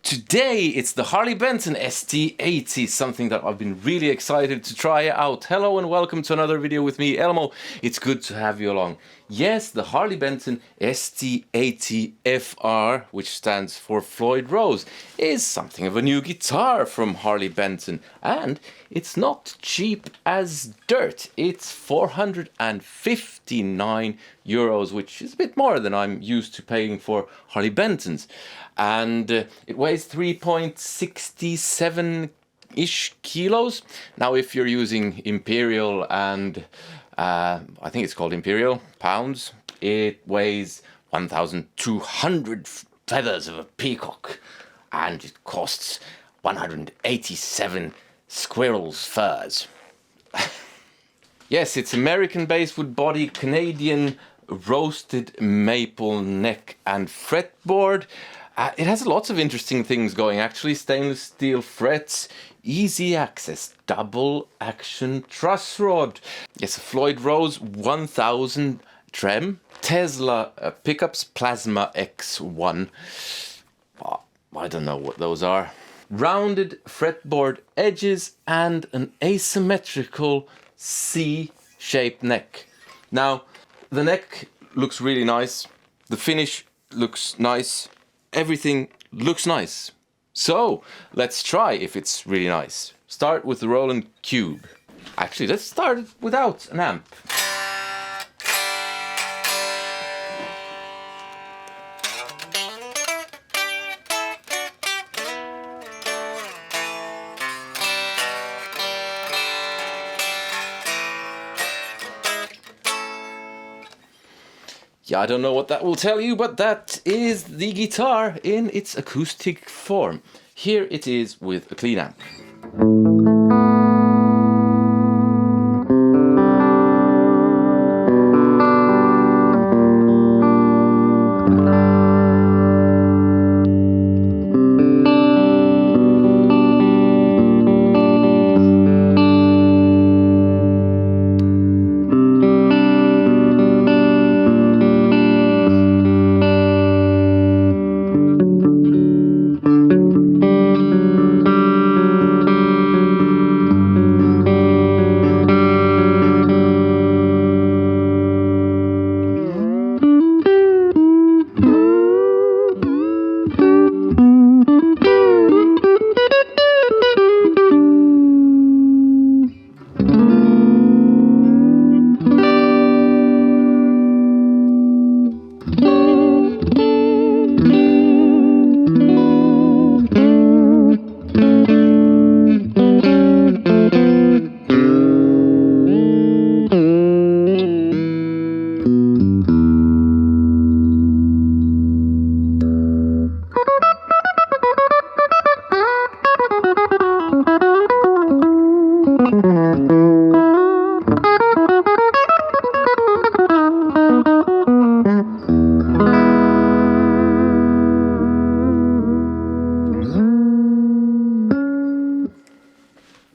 Today it's the Harley Benton ST-80, something that I've been really excited to try out. Hello and welcome to another video with me, Elmo. It's good to have you along. Yes, the Harley Benton ST-80FR, which stands for Floyd Rose, is something of a new guitar from Harley Benton. And it's not cheap as dirt. It's 459 euros, which is a bit more than I'm used to paying for Harley Bentons. And it weighs 3.67-ish kilos. Now, if you're using Imperial and I think it's called Imperial pounds, it weighs 1,200 feathers of a peacock, and it costs 187 squirrels' furs. Yes, it's American-based wood body, Canadian roasted maple neck and fretboard. It has lots of interesting things going, actually. Stainless steel frets, easy access, double action truss rod. Yes, a Floyd Rose 1000 trem. Tesla pickups, Plasma X1. I don't know what those are. Rounded fretboard edges and an asymmetrical C-shaped neck. Now, the neck looks really nice. The finish looks nice. Everything looks nice. So let's try if it's really nice. Start with the Roland Cube. Actually, let's start without an amp. Yeah, I don't know what that will tell you, but that is the guitar in its acoustic form. Here it is with a clean amp.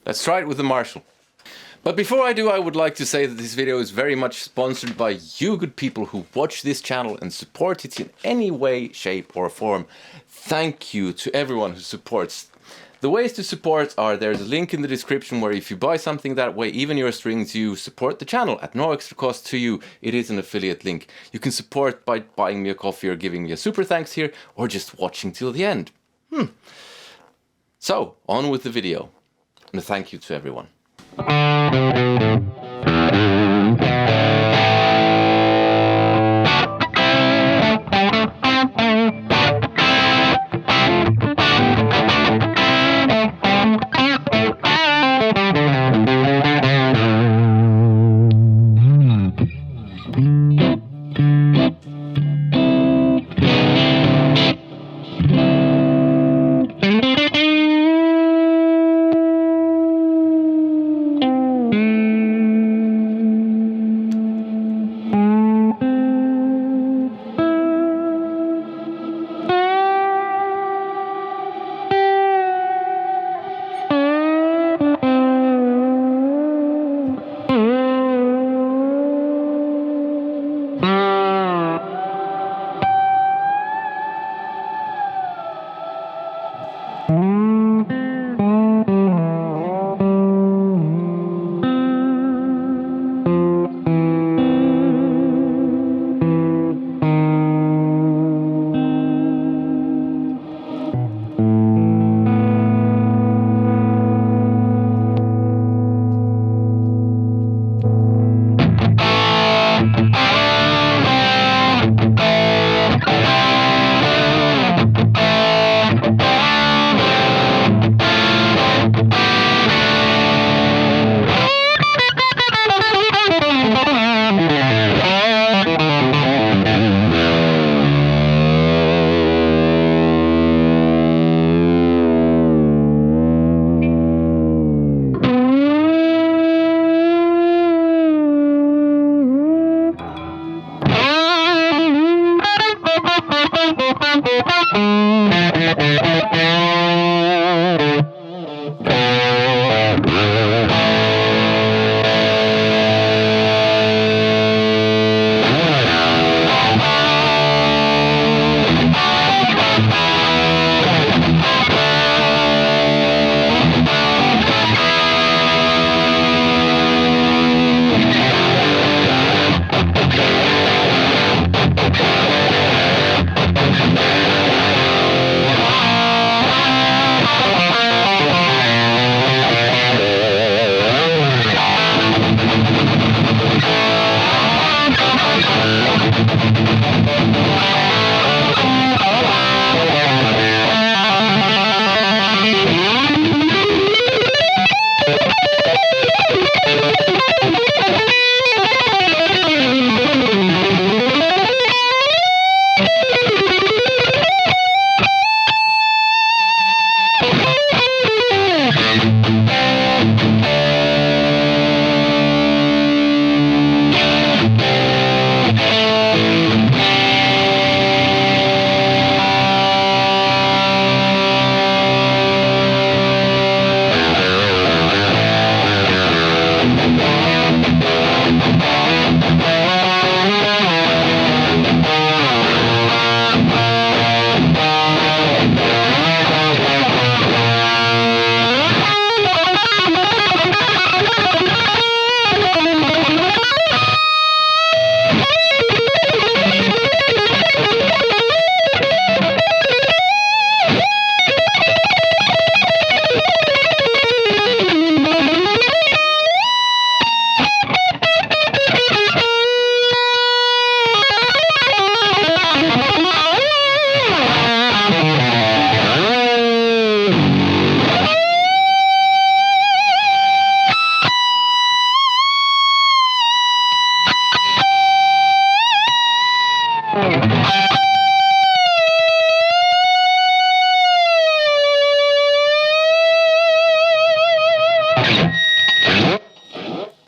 Let's try it with the Marshall. But before I do, I would like to say that this video is very much sponsored by you good people who watch this channel and support it in any way, shape or form. Thank you to everyone who supports. The ways to support are, there's a link in the description where if you buy something that way, even your strings, you support the channel at no extra cost to you. It is an affiliate link. You can support by buying me a coffee or giving me a super thanks here, or just watching till the end. So, on with the video. And a thank you to everyone.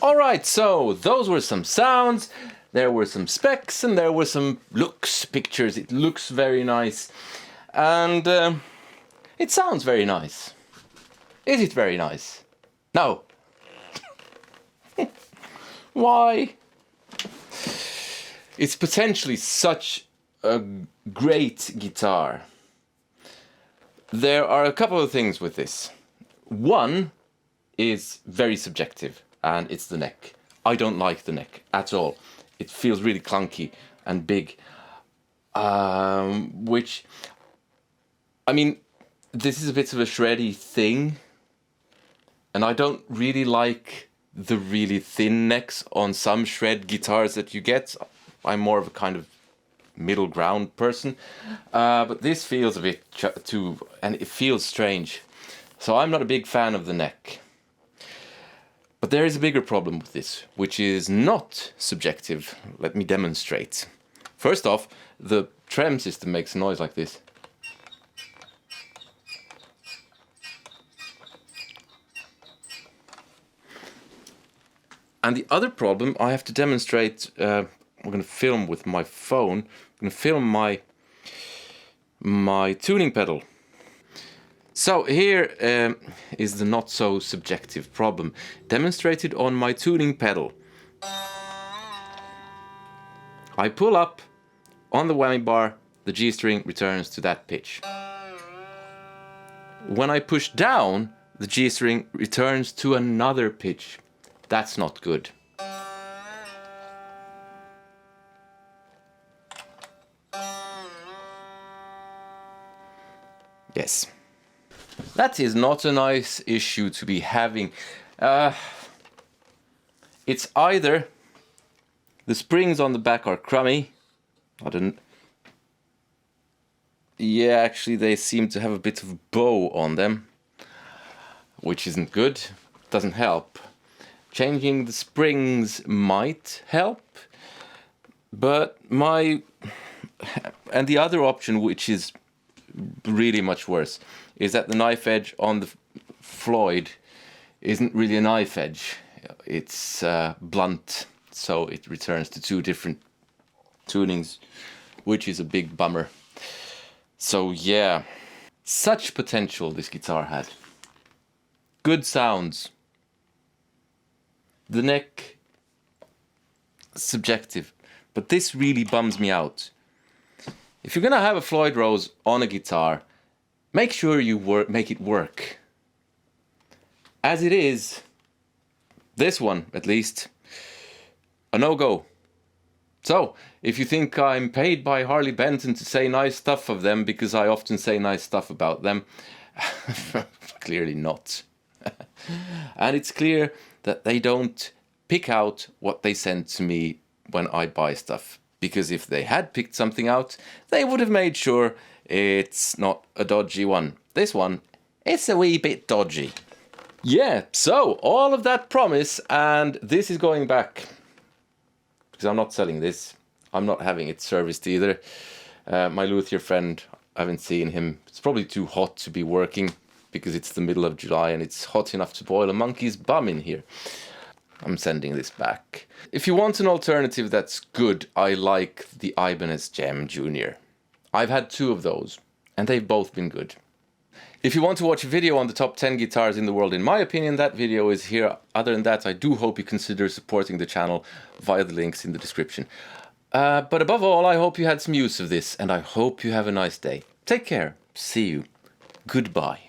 Alright, so those were some sounds, there were some specs, and there were some pictures. It looks very nice, and it sounds very nice. Is it very nice? No. Why? It's potentially such a great guitar. There are a couple of things with this. One is very subjective, and it's the neck. I don't like the neck at all. It feels really clunky and big. Which, I mean, this is a bit of a shreddy thing, and I don't really like the really thin necks on some shred guitars that you get. I'm more of a kind of middle ground person, but this feels a bit too, and it feels strange. So I'm not a big fan of the neck. But there is a bigger problem with this, which is not subjective. Let me demonstrate. First off, the trem system makes a noise like this. And the other problem, I have to demonstrate, I'm going to film with my phone, I'm going to film my tuning pedal. So here is the not so subjective problem, demonstrated on my tuning pedal. I pull up on the whammy bar, the G string returns to that pitch. When I push down, the G string returns to another pitch. That's not good. Yes. That is not a nice issue to be having. It's either the springs on the back are crummy. Yeah, actually they seem to have a bit of bow on them, which isn't good. Doesn't help. Changing the springs might help, but and the other option, which is really much worse, is that the knife edge on the Floyd isn't really a knife edge. It's blunt, so it returns to two different tunings, which is a big bummer. So yeah, such potential this guitar had. Good sounds. The neck, subjective, but this really bums me out. If you're gonna have a Floyd Rose on a guitar, make sure you make it work. As it is, this one at least, a no-go. So, if you think I'm paid by Harley Benton to say nice stuff of them because I often say nice stuff about them, clearly not. And it's clear that they don't pick out what they send to me when I buy stuff. Because if they had picked something out, they would have made sure it's not a dodgy one. This one, it's a wee bit dodgy. Yeah, so all of that promise, and this is going back. Because I'm not selling this. I'm not having it serviced either. My luthier friend, I haven't seen him. It's probably too hot to be working because it's the middle of July and it's hot enough to boil a monkey's bum in here. I'm sending this back. If you want an alternative that's good, I like the Ibanez Gem Junior. I've had two of those and they've both been good. If you want to watch a video on the top 10 guitars in the world, in my opinion, that video is here. Other than that, I do hope you consider supporting the channel via the links in the description. But above all, I hope you had some use of this, and I hope you have a nice day. Take care. See you. Goodbye.